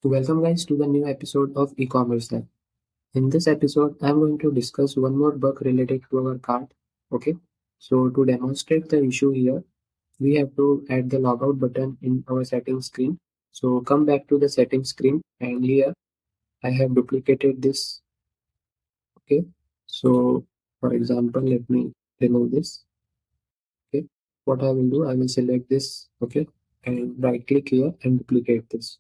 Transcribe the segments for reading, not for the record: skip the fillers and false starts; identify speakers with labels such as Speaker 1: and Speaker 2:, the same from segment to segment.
Speaker 1: Welcome guys to the new episode of e-commerce app. In this episode, I'm going to discuss one more bug related to our cart. Okay, so to demonstrate the issue here, we have to add the logout button in our settings screen. So come back to the settings screen, and here I have duplicated this. Okay, so for example, let me remove this. Okay, what I will do, I will select this. Okay, and right click here and duplicate this.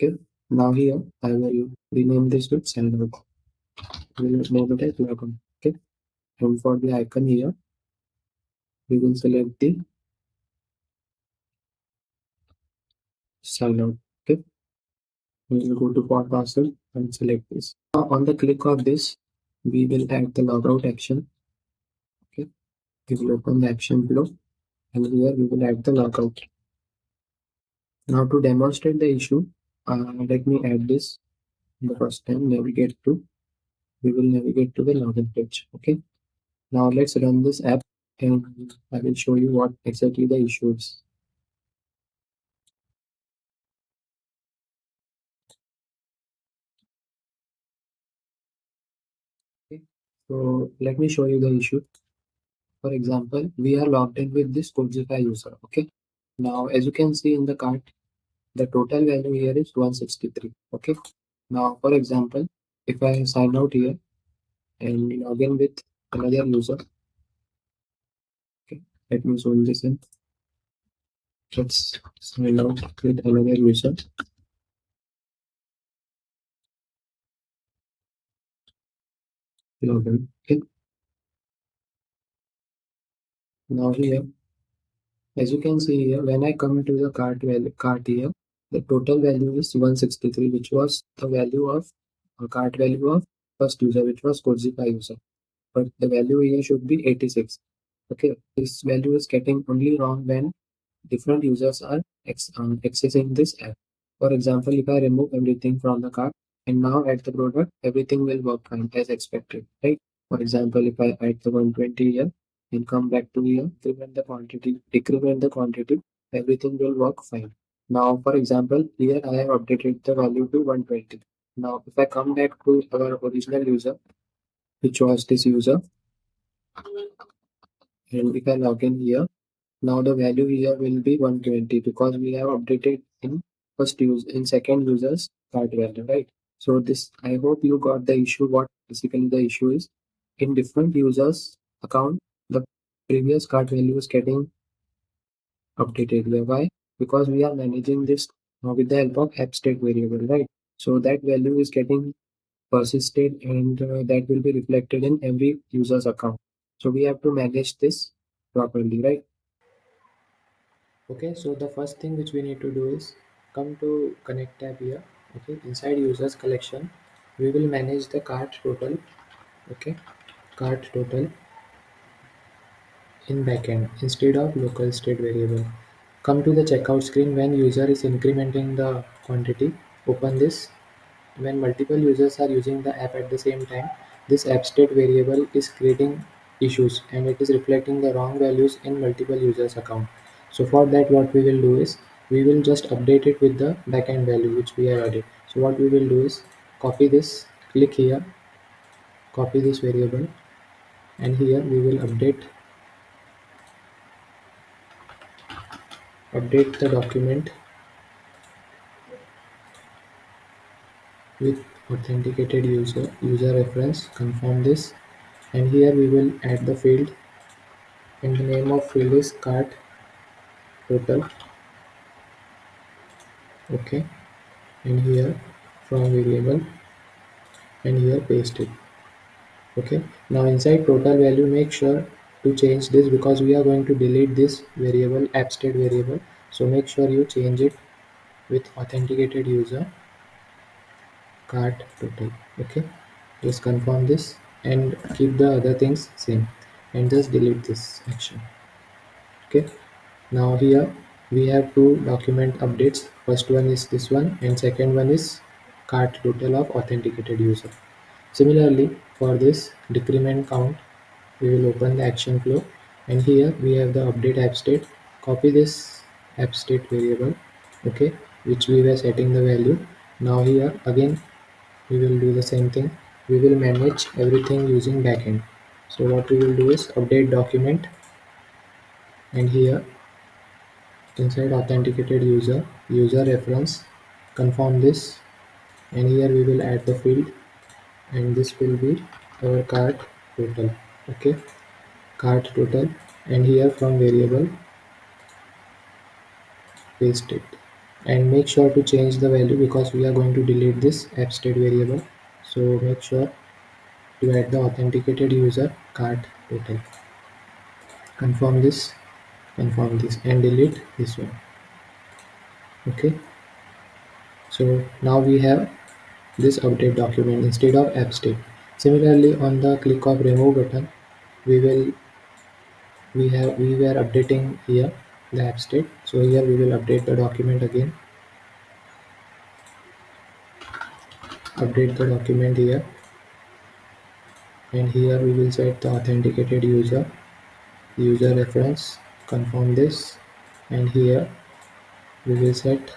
Speaker 1: Okay, now here I will rename this with sandbox. We will name it as logout. Okay, and for the icon here, we will select the sign out. Okay, we will go to port parcel and select this. Now on the click of this, we will add the logout action. Okay, we will open the action below, and here we will add the logout. Now to demonstrate the issue, let me add this. The first time we will navigate to the login page. Okay, now let's run this app, and I will show you what exactly the issue is. Okay, so let me show you the issue. For example, we are logged in with this Codzify user. Okay, now as you can see in the cart, the total value here is 163. Okay, now for example, if I sign out here and log in with another user, okay, let me zoom this in. Let's sign out with another user. Log in. Okay, now here, as you can see here, when I come to the cart here, the total value is 163, which was the value of cart value of first user, which was Codzify user. But the value here should be 86. Okay, this value is getting only wrong when different users are accessing this app. For example, if I remove everything from the cart and now add the product, everything will work fine as expected, right? For example, if I add the 120 here and come back to here, decrement the quantity, everything will work fine. Now, for example, here I have updated the value to 120. Now, if I come back to our original user, which was this user, and if I log in here, now the value here will be 120 because we have updated in second user's cart value, right? So this, I hope you got the issue. What basically the issue is, in different users account, the previous cart value is getting updated here. Why? Because we are managing this with the help of app state variable, right? So that value is getting persisted, and that will be reflected in every user's account. So we have to manage this properly, right? Okay, so the first thing which we need to do is come to connect tab here. Okay, inside users collection, we will manage the cart total. Okay, cart total in backend instead of local state variable. Come to the checkout screen when user is incrementing the quantity. Open this. When multiple users are using the app at the same time, this app state variable is creating issues and it is reflecting the wrong values in multiple users account. So for that, what we will do is we will just update it with the backend value which we have added. So what we will do is copy this, click here, copy this variable, and here we will update the document with authenticated user reference, confirm this, and here we will add the field, and the name of field is cart total. Okay, and here from variable, and here paste it. Okay, now inside total value, make sure to change this because we are going to delete this variable, app state variable. So make sure you change it with authenticated user cart total. Okay, just confirm this and keep the other things same, and just delete this action. Okay, now here we have two document updates. First one is this one, and second one is cart total of authenticated user. Similarly, for this decrement count, we will open the action flow, and here we have the update app state. Copy this app state variable, okay, which we were setting the value. Now here again we will do the same thing. We will manage everything using backend. So what we will do is update document, and here inside authenticated user reference, confirm this, and here we will add the field, and this will be our cart total, okay, cart total, and here from variable paste it, and make sure to change the value because we are going to delete this app state variable. So make sure to add the authenticated user cart total, confirm this, and delete this one, okay. So now we have this update document instead of app state. Similarly, on the click of remove button, we will we were updating here the app state. So here we will update the document again, update the document here, and here we will set the authenticated user reference, confirm this, and here we will set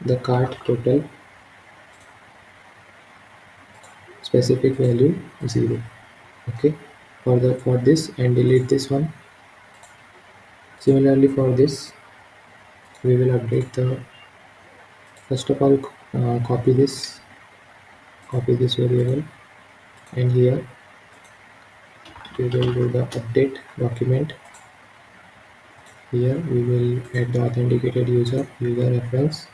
Speaker 1: the cart total specific value 0, okay, for this, and delete this one. Similarly for this, we will update the, first of all, copy this variable, and here we will do the update document. Here we will add the authenticated user reference,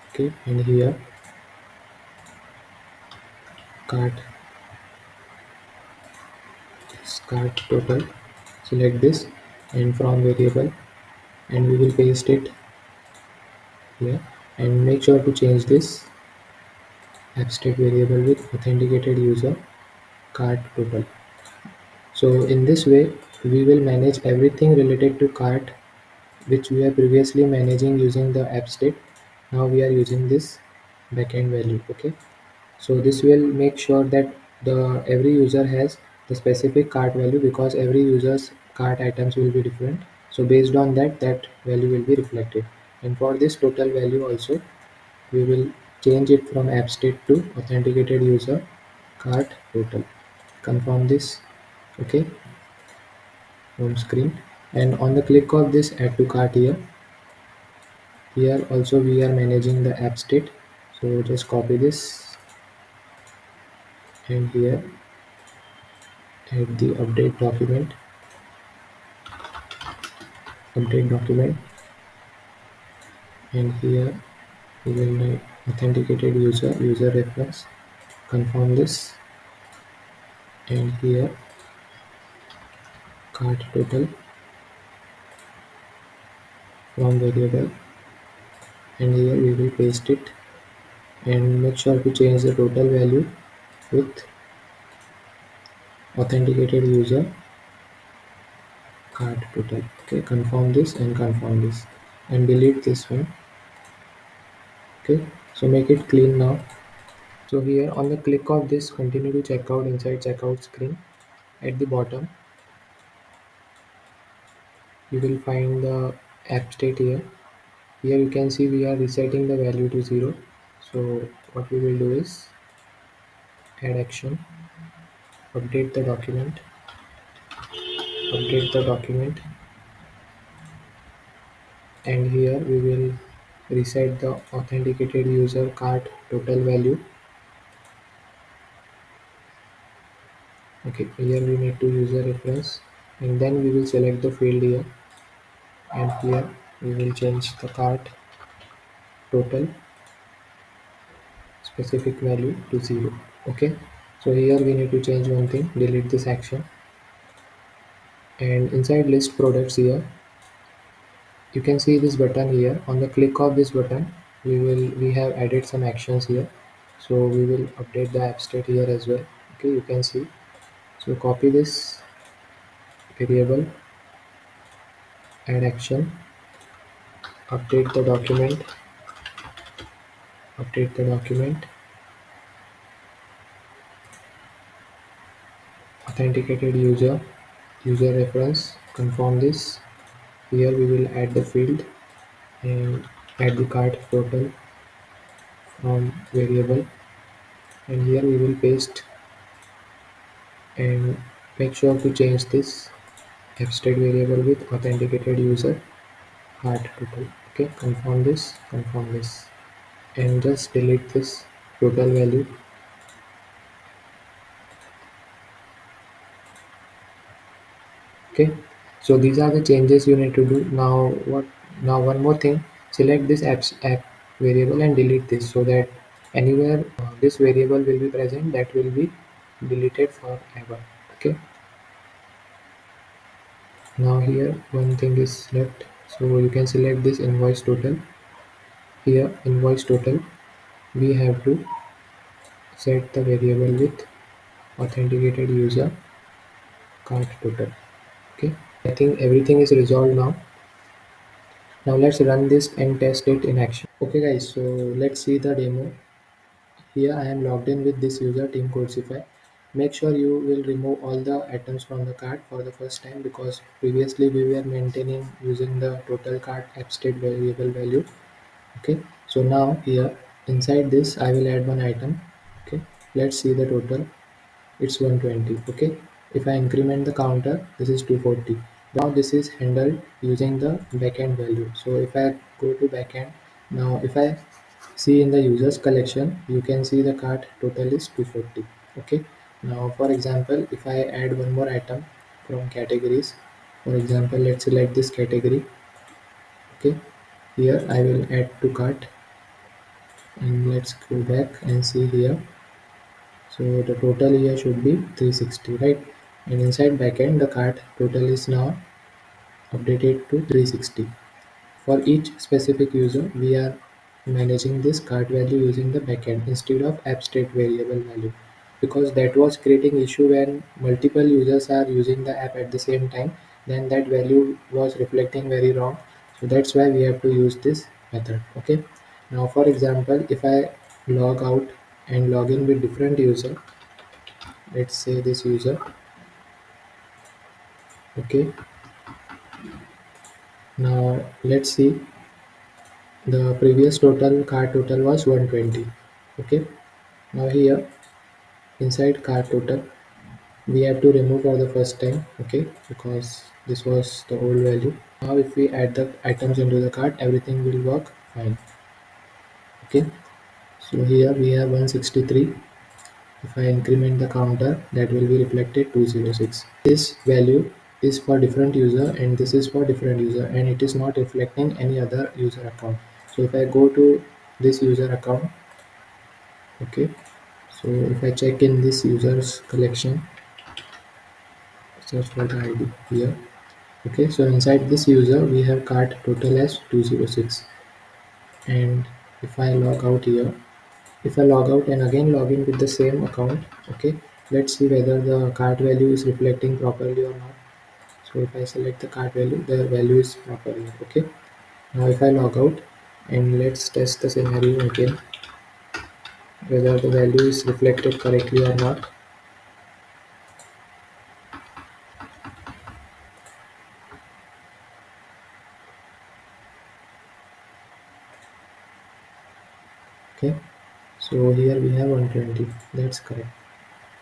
Speaker 1: okay, and here cart cart total, select this, and from variable, and we will paste it here, and make sure to change this app state variable with authenticated user cart total. So in this way we will manage everything related to cart which we are previously managing using the app state. Now we are using this backend value, okay. So this will make sure that the every user has the specific cart value because every user's cart items will be different. So based on that value will be reflected, and for this total value also we will change it from app state to authenticated user cart total, confirm this, okay, home screen, and on the click of this add to cart here also we are managing the app state. So just copy this, and here add the update document, and here we will write authenticated user reference, confirm this, and here cart total from variable, and here we will paste it, and make sure to change the total value with authenticated user cart total, okay, confirm this and confirm this, and delete this one, okay. So make it clean now. So here on the click of this continue to checkout inside checkout screen, at the bottom you will find the app state here. Here you can see we are resetting the value to 0. So what we will do is add action, update the document, update the document, and here we will reset the authenticated user cart total value. Okay, here we need to user reference, and then we will select the field here, and here we will change the cart total specific value to 0, okay. So here we need to change one thing, delete this action, and inside list products here you can see this button here. On the click of this button we have added some actions here, so we will update the app state here as well, okay, you can see. So copy this variable, add action, update the document, update the document, authenticated user reference, confirm this, Here we will add the field and add the cart total from variable, and here we will paste and make sure to change this abstract variable with authenticated user cart total. Okay, confirm this, and just delete this total value. Okay, so these are the changes you need to do. Now one more thing, select this app variable and delete this, so that anywhere this variable will be present, that will be deleted forever. Okay, now here one thing is left, so you can select this invoice total. Here invoice total, we have to set the variable with authenticated user cart total. Okay, I think everything is resolved now. Now let's run this and test it in action. Okay guys, so let's see the demo. Here I am logged in with this user team Codzify. Make sure you will remove all the items from the cart for the first time, because previously we were maintaining using the total cart abstract variable value. Okay, so now here inside this I will add one item. Okay, let's see the total. It's 120. Okay, if I increment the counter, this is 240. Now this is handled using the backend value. So if I go to backend, now if I see in the users collection, you can see the cart total is 240. Okay, now for example, if I add one more item from categories, for example, let's select this category. Okay, here I will add to cart, and let's go back and see here. So the total here should be 360, right? And inside backend, the cart total is now updated to 360. For each specific user, we are managing this cart value using the backend instead of abstract variable value, because that was creating issue when multiple users are using the app at the same time. Then that value was reflecting very wrong. So that's why we have to use this method. Okay. Now, for example, if I log out and log in with different user, let's say this user. Okay, now let's see, the previous total card total was 120. Okay, now here inside card total, we have to remove for the first time. Okay, because this was the old value. Now if we add the items into the cart, everything will work fine. Okay, so here we have 163. If I increment the counter, that will be reflected 206. This value is for different user and this is for different user, and it is not reflecting any other user account. So if I go to this user account, okay, so if I check in this users collection, search for the ID here. Okay, so inside this user we have cart total as 206, and if I log out here, if I log out and again log in with the same account, okay, let's see whether the cart value is reflecting properly or not. So if I select the cart value, the value is proper here. Okay, now if I log out and let's test the scenario again, whether the value is reflected correctly or not. Okay, so here we have 120, that's correct.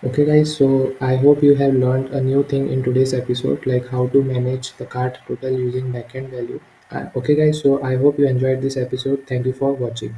Speaker 1: Okay guys, so I hope you have learned a new thing in today's episode, like how to manage the cart total using backend value. Okay guys, so I hope you enjoyed this episode. Thank you for watching.